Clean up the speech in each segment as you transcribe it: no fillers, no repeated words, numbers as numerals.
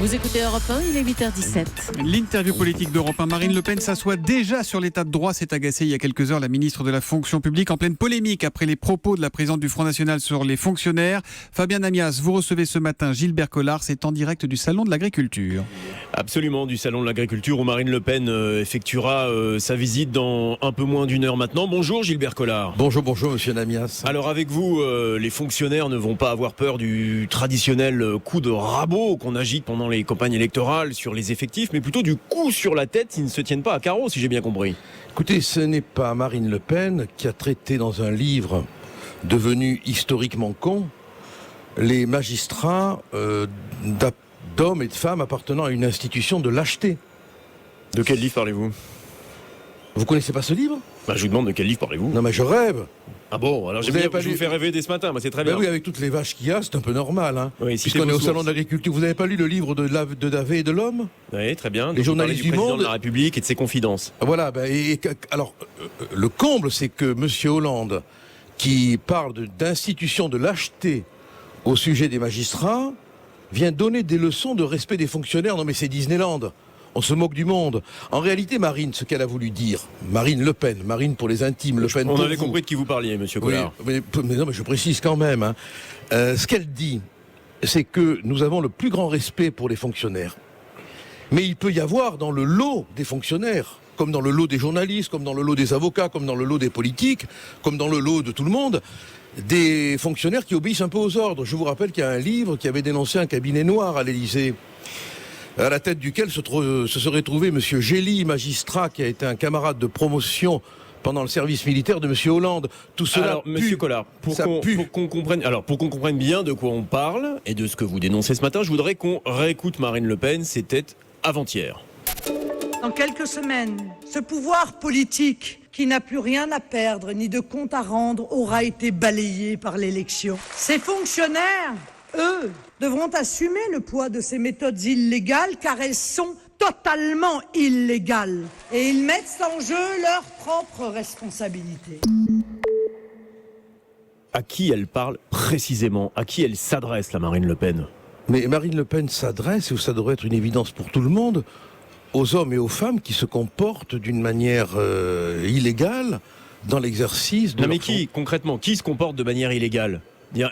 Vous écoutez Europe 1, il est 8h17. L'interview politique d'Europe 1. Marine Le Pen s'assoit déjà sur l'état de droit. S'est agacée il y a quelques heures la ministre de la fonction publique en pleine polémique après les propos de la présidente du Front National sur les fonctionnaires. Fabien Amias, vous recevez ce matin Gilbert Collard. C'est en direct du Salon de l'Agriculture. Absolument, du Salon de l'Agriculture où Marine Le Pen effectuera sa visite dans un peu moins d'une heure maintenant. Bonjour Gilbert Collard. Bonjour monsieur Amias. Alors avec vous, les fonctionnaires ne vont pas avoir peur du traditionnel coup de rabot qu'on agite pendant les campagnes électorales sur les effectifs, mais plutôt du coup sur la tête s'ils ne se tiennent pas à carreau, si j'ai bien compris. Écoutez, ce n'est pas Marine Le Pen qui a traité dans un livre devenu historiquement con les magistrats d'hommes et de femmes appartenant à une institution de lâcheté. De quel livre parlez-vous ? Vous connaissez pas ce livre ? Je vous demande de quel livre parlez-vous ? Non mais je rêve. Ah bon, alors je vous fais rêver dès ce matin, c'est très bien. Oui, avec toutes les vaches qu'il y a, c'est un peu normal. Oui, puisqu'on est au Salon de l'Agriculture. Vous n'avez pas lu le livre de Davé et de l'Homme ? Oui, très bien. Les journalistes du Monde de la République et de ses confidences. Voilà, alors, le comble, c'est que M. Hollande, qui parle d'institutions de lâcheté au sujet des magistrats, vient donner des leçons de respect des fonctionnaires. Non mais c'est Disneyland. On se moque du monde. En réalité, Marine, ce qu'elle a voulu dire, Marine Le Pen, Marine pour les intimes, Le Pen pour vous. On avait compris de qui vous parliez, monsieur Collard. Oui, mais non, mais je précise quand même. Ce qu'elle dit, c'est que nous avons le plus grand respect pour les fonctionnaires. Mais il peut y avoir dans le lot des fonctionnaires, comme dans le lot des journalistes, comme dans le lot des avocats, comme dans le lot des politiques, comme dans le lot de tout le monde, des fonctionnaires qui obéissent un peu aux ordres. Je vous rappelle qu'il y a un livre qui avait dénoncé un cabinet noir à l'Élysée, à la tête duquel se serait trouvé M. Gély, magistrat, qui a été un camarade de promotion pendant le service militaire de M. Hollande. Tout cela alors, monsieur Collard, pour qu'on comprenne bien de quoi on parle et de ce que vous dénoncez ce matin, je voudrais qu'on réécoute Marine Le Pen, c'était avant-hier. Dans quelques semaines, ce pouvoir politique qui n'a plus rien à perdre ni de compte à rendre aura été balayé par l'élection. Ces fonctionnaires, eux, devront assumer le poids de ces méthodes illégales car elles sont totalement illégales. Et ils mettent en jeu leur propre responsabilité. À qui elle parle précisément ? À qui elle s'adresse, la Marine Le Pen ? Mais Marine Le Pen s'adresse, et ça devrait être une évidence pour tout le monde, aux hommes et aux femmes qui se comportent d'une manière illégale dans l'exercice de... Non mais qui, concrètement, qui se comporte de manière illégale ?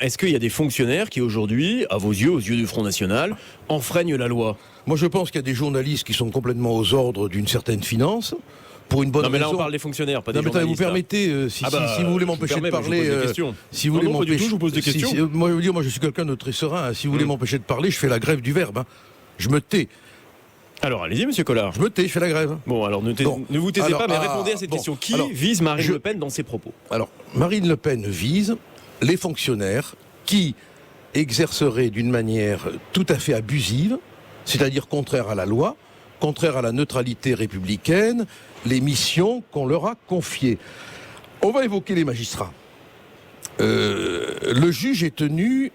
Est-ce qu'il y a des fonctionnaires qui aujourd'hui, à vos yeux, aux yeux du Front National, enfreignent la loi ? Moi je pense qu'il y a des journalistes qui sont complètement aux ordres d'une certaine finance, pour une bonne raison. Non mais là on parle des fonctionnaires, pas des journalistes. Vous permettez, si vous voulez m'empêcher de parler... si vous voulez m'empêcher... Je vous pose des questions. Moi je suis quelqu'un de très serein, si vous voulez m'empêcher de parler, je fais la grève du verbe. Je me tais. Alors allez-y monsieur Collard. Je me tais, je fais la grève. Bon alors ne vous taisez pas, mais répondez à cette question. Qui vise Marine Le Pen dans ses propos ? Alors Marine Le Pen vise les fonctionnaires qui exerceraient d'une manière tout à fait abusive, c'est-à-dire contraire à la loi, contraire à la neutralité républicaine, les missions qu'on leur a confiées. On va évoquer les magistrats. Le juge est tenu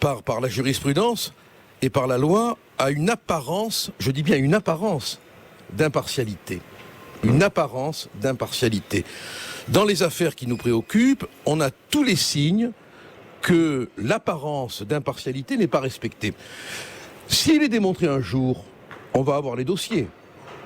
par la jurisprudence et par la loi à une apparence, je dis bien une apparence d'impartialité. Une apparence d'impartialité. Dans les affaires qui nous préoccupent, on a tous les signes que l'apparence d'impartialité n'est pas respectée. S'il est démontré un jour, on va avoir les dossiers.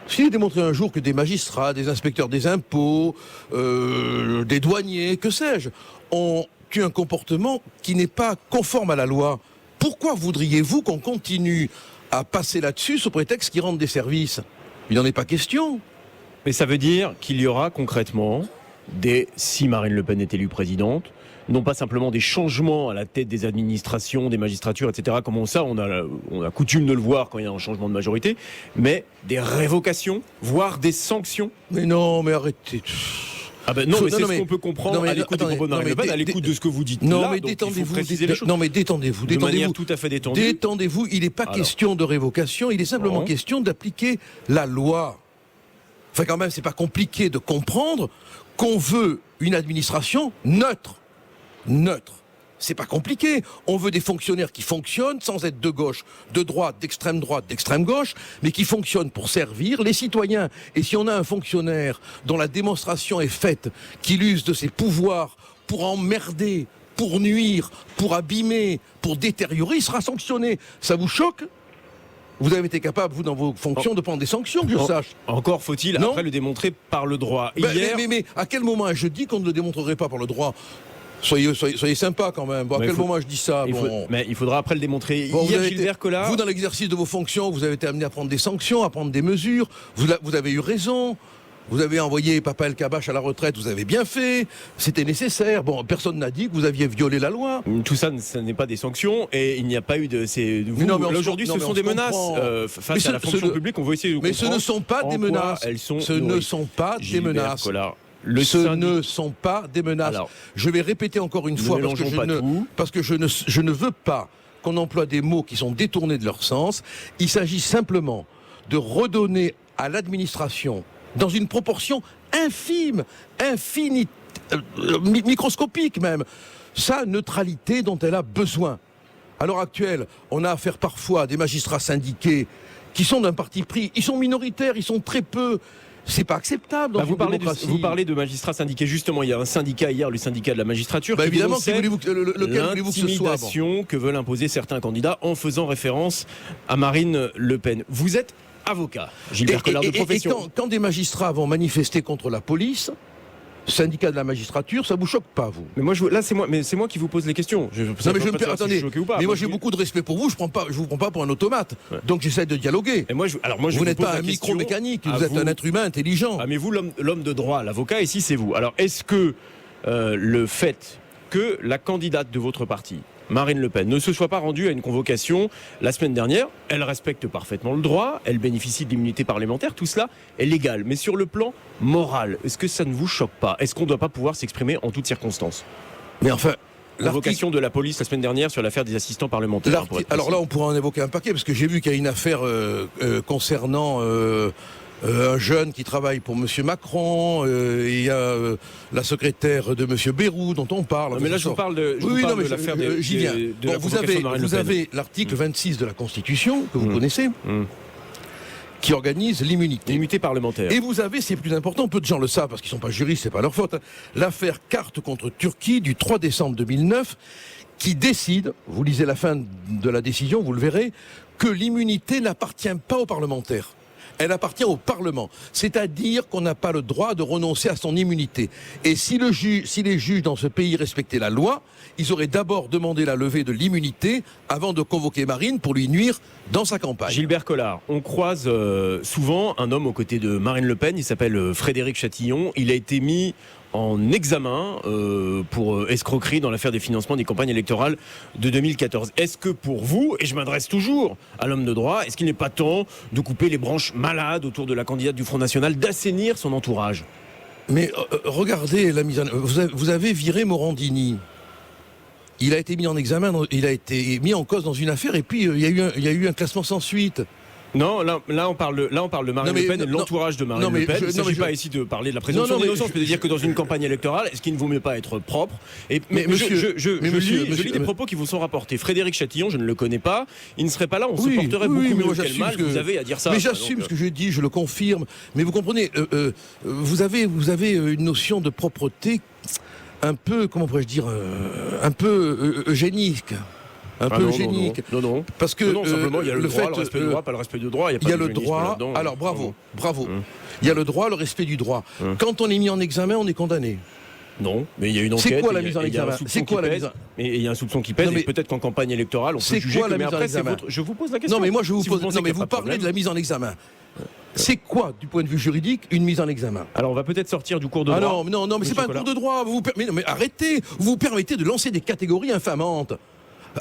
S'il est démontré un jour que des magistrats, des inspecteurs des impôts, des douaniers, que sais-je, ont eu un comportement qui n'est pas conforme à la loi, pourquoi voudriez-vous qu'on continue à passer là-dessus sous prétexte qu'ils rendent des services ? Il n'en est pas question. Mais ça veut dire qu'il y aura concrètement, si Marine Le Pen est élue présidente, non pas simplement des changements à la tête des administrations, des magistratures, etc., comme on a coutume de le voir quand il y a un changement de majorité, mais des révocations, voire des sanctions. Mais non, mais arrêtez. Mais c'est ce qu'on peut comprendre à l'écoute des propos de Marine Le Pen, à l'écoute de ce que vous dites là, mais donc détendez-vous, il faut préciser les choses. Non mais détendez-vous. De manière tout à fait détendue. Détendez-vous, il n'est pas question de révocation, il est simplement question d'appliquer la loi. Enfin quand même, c'est pas compliqué de comprendre qu'on veut une administration neutre. C'est pas compliqué. On veut des fonctionnaires qui fonctionnent sans être de gauche, de droite, d'extrême gauche, mais qui fonctionnent pour servir les citoyens. Et si on a un fonctionnaire dont la démonstration est faite, qu'il use de ses pouvoirs pour emmerder, pour nuire, pour abîmer, pour détériorer, il sera sanctionné. Ça vous choque ? Vous avez été capable, vous, dans vos fonctions, de prendre des sanctions, que je sache. Encore faut-il Non. après le démontrer par le droit. Mais à quel moment je dis qu'on ne le démontrerait pas par le droit? Soyez sympa quand même. Bon, à quel moment je dis ça? Mais il faudra après le démontrer. Bon, Hier, Gilbert Collard... Vous, dans l'exercice de vos fonctions, vous avez été amené à prendre des sanctions, à prendre des mesures. Vous avez eu raison. Vous avez envoyé Papa El Kabbach à la retraite, vous avez bien fait. C'était nécessaire. Bon, personne n'a dit que vous aviez violé la loi. Tout ça, ce n'est pas des sanctions et il n'y a pas eu de... Aujourd'hui, ce sont des menaces. Face à la fonction publique, on veut essayer de comprendre. Mais ce ne sont pas des menaces. Ce ne sont pas des menaces. Ce ne sont pas des menaces. Je vais répéter encore une fois parce que je ne veux pas qu'on emploie des mots qui sont détournés de leur sens. Il s'agit simplement de redonner à l'administration, dans une proportion infime, microscopique même, sa neutralité dont elle a besoin. À l'heure actuelle, on a affaire parfois à des magistrats syndiqués qui sont d'un parti pris. Ils sont minoritaires, ils sont très peu. C'est pas acceptable dans une démocratie. Vous parlez de magistrats syndiqués. Justement, il y a un syndicat hier, le syndicat de la magistrature, qui évidemment, lequel voulez-vous que ce soit l'intimidation que veulent imposer certains candidats en faisant référence à Marine Le Pen. Vous êtes avocat, Gilbert Collard de profession. Et quand des magistrats vont manifester contre la police, syndicat de la magistrature, ça vous choque pas, vous? Mais moi, c'est moi qui vous pose les questions. Attendez, mais moi j'ai beaucoup de respect pour vous. Je vous prends pas pour un automate. Ouais. Donc j'essaie de dialoguer. Et vous n'êtes pas un micro-mécanique. Vous êtes un être humain intelligent. Ah, mais vous, l'homme de droit, l'avocat, ici, c'est vous. Alors, est-ce que le fait que la candidate de votre parti, Marine Le Pen, ne se soit pas rendue à une convocation la semaine dernière, elle respecte parfaitement le droit, elle bénéficie de l'immunité parlementaire, tout cela est légal. Mais sur le plan moral, est-ce que ça ne vous choque pas? Est-ce qu'on ne doit pas pouvoir s'exprimer en toutes circonstances? Mais enfin... Convocation de la police la semaine dernière sur l'affaire des assistants parlementaires. Alors là, on pourra en évoquer un paquet, parce que j'ai vu qu'il y a une affaire concernant... un jeune qui travaille pour M. Macron, il y a la secrétaire de M. Bayrou dont on parle. Mais là, je vous parle de l'affaire de j'y viens. Vous avez l'article 26 de la Constitution, que vous connaissez, qui organise l'immunité. L'immunité parlementaire. Et vous avez, c'est plus important, peu de gens le savent parce qu'ils ne sont pas juristes, c'est pas leur faute, l'affaire Carte contre Turquie du 3 décembre 2009, qui décide, vous lisez la fin de la décision, vous le verrez, que l'immunité n'appartient pas aux parlementaires. Elle appartient au Parlement. C'est-à-dire qu'on n'a pas le droit de renoncer à son immunité. Et si les juges dans ce pays respectaient la loi, ils auraient d'abord demandé la levée de l'immunité avant de convoquer Marine pour lui nuire dans sa campagne. Gilbert Collard, on croise souvent un homme aux côtés de Marine Le Pen, il s'appelle Frédéric Chatillon. Il a été mis en examen pour escroquerie dans l'affaire des financements des campagnes électorales de 2014. Est-ce que pour vous, et je m'adresse toujours à l'homme de droit, est-ce qu'il n'est pas temps de couper les branches malades autour de la candidate du Front National, d'assainir son entourage? Mais regardez la mise en... Vous avez viré Morandini. Il a été mis en examen, il a été mis en cause dans une affaire, et puis il y a eu un classement sans suite. Non, là on parle de Marine Le Pen et de l'entourage de Marine Le Pen. Il ne s'agit pas ici de parler de la présomption d'innocence, mais de dire que dans une campagne électorale, est-ce qu'il ne vaut mieux pas être propre? Je lis des propos qui vous sont rapportés. Frédéric Chatillon, je ne le connais pas, il ne serait pas là, on se porterait beaucoup mieux. Quel mal vous avez à dire ça? Mais j'assume ce que je dis, je le confirme. Mais vous comprenez, vous avez une notion de propreté un peu, comment pourrais-je dire, un peu eugénique. Non. Parce que simplement, il y a le droit, le respect du droit, pas le respect du droit. Il y a le droit. Alors bravo. Il y a le droit, le respect du droit. Quand on est mis en examen, on est condamné. Non, mais il y a une enquête. C'est quoi la mise en examen? C'est quoi la mise en... Mais il y a un soupçon qui pèse. Et peut-être qu'en campagne électorale, on peut juger. C'est quoi la mise en examen? Je vous pose la question. Non, mais moi je vous pose. Non, mais vous parlez de la mise en examen. C'est quoi, du point de vue juridique, une mise en examen? Alors, on va peut-être sortir du cours de droit. Non, mais c'est pas un cours de droit. Mais arrêtez. Vous vous permettez de lancer des catégories infamantes.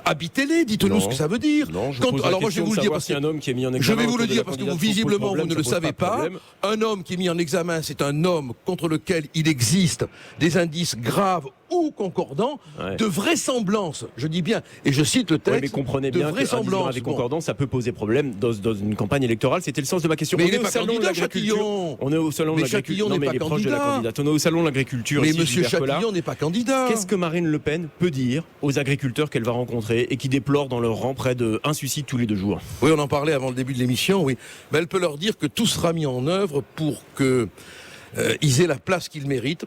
Habitez-les, dites-nous ce que ça veut dire. Non, alors moi je vais vous le dire parce un homme qui est mis en examen. Je vais vous le dire parce que vous visiblement vous ne le savez pas. Un homme qui est mis en examen, c'est un homme contre lequel il existe des indices graves ou concordants de vraisemblance. Je dis bien, et je cite le texte. Mais comprenez bien que avec concordance, ça peut poser problème dans une campagne électorale. C'était le sens de ma question. Mais il n'est pas candidat, Chatillon. On est au salon de l'agriculture. Chatillon n'est pas candidat. On est au salon de l'agriculture. Mais Monsieur Chatillon n'est pas candidat. Qu'est-ce que Marine Le Pen peut dire aux agriculteurs qu'elle va rencontrer et qui déplorent dans leur rang près d'un suicide tous les 2 jours? Oui, on en parlait avant le début de l'émission, oui. Mais elle peut leur dire que tout sera mis en œuvre pour qu'ils aient la place qu'ils méritent,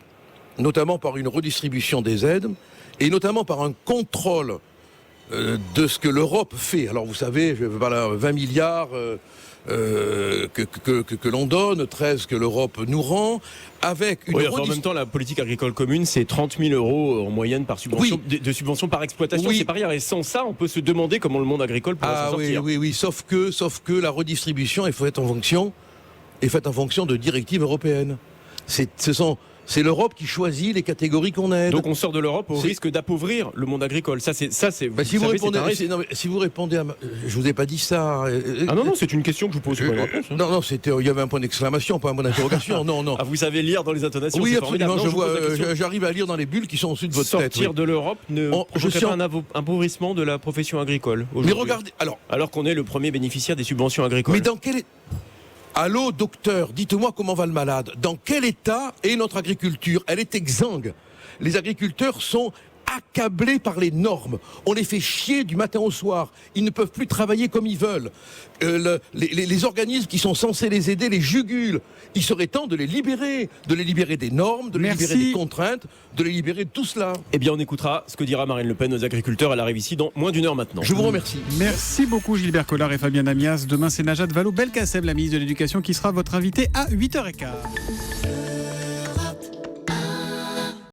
notamment par une redistribution des aides et notamment par un contrôle de ce que l'Europe fait. Alors vous savez, 20 milliards que l'on donne, 13 que l'Europe nous rend, avec une en même temps, la politique agricole commune, c'est 30 000 euros en moyenne par subvention, de subvention par exploitation. Oui. C'est pas rien. Et sans ça, on peut se demander comment le monde agricole pourrait s'en sortir. Oui. Sauf que la redistribution est faite en fonction de directives européennes. C'est l'Europe qui choisit les catégories qu'on aide. Donc on sort de l'Europe au risque d'appauvrir le monde agricole. Si vous répondez je vous ai pas dit ça. Non, c'est une question que je vous pose. Non, il y avait un point d'exclamation, pas un point d'interrogation. Non. Ah, vous savez lire dans les intonations. Oui, absolument. J'arrive à lire dans les bulles qui sont au-dessus de votre tête. Sortir de l'Europe ne provoquerait pas un appauvrissement de la profession agricole. Mais regardez, alors qu'on est le premier bénéficiaire des subventions agricoles. Mais dans quel Allô, docteur, dites-moi comment va le malade. Dans quel état est notre agriculture? Elle est exsangue. Les agriculteurs sont accablés par les normes. On les fait chier du matin au soir. Ils ne peuvent plus travailler comme ils veulent. Les organismes qui sont censés les aider les jugulent. Il serait temps de les libérer des normes, de les libérer des contraintes, de les libérer de tout cela. Eh bien, on écoutera ce que dira Marine Le Pen aux agriculteurs. Elle arrive ici dans moins d'une heure maintenant. Je vous remercie. Merci beaucoup Gilbert Collard et Fabien Amias. Demain, c'est Najat Vallaud-Belkacem, la ministre de l'Éducation, qui sera votre invitée à 8h15.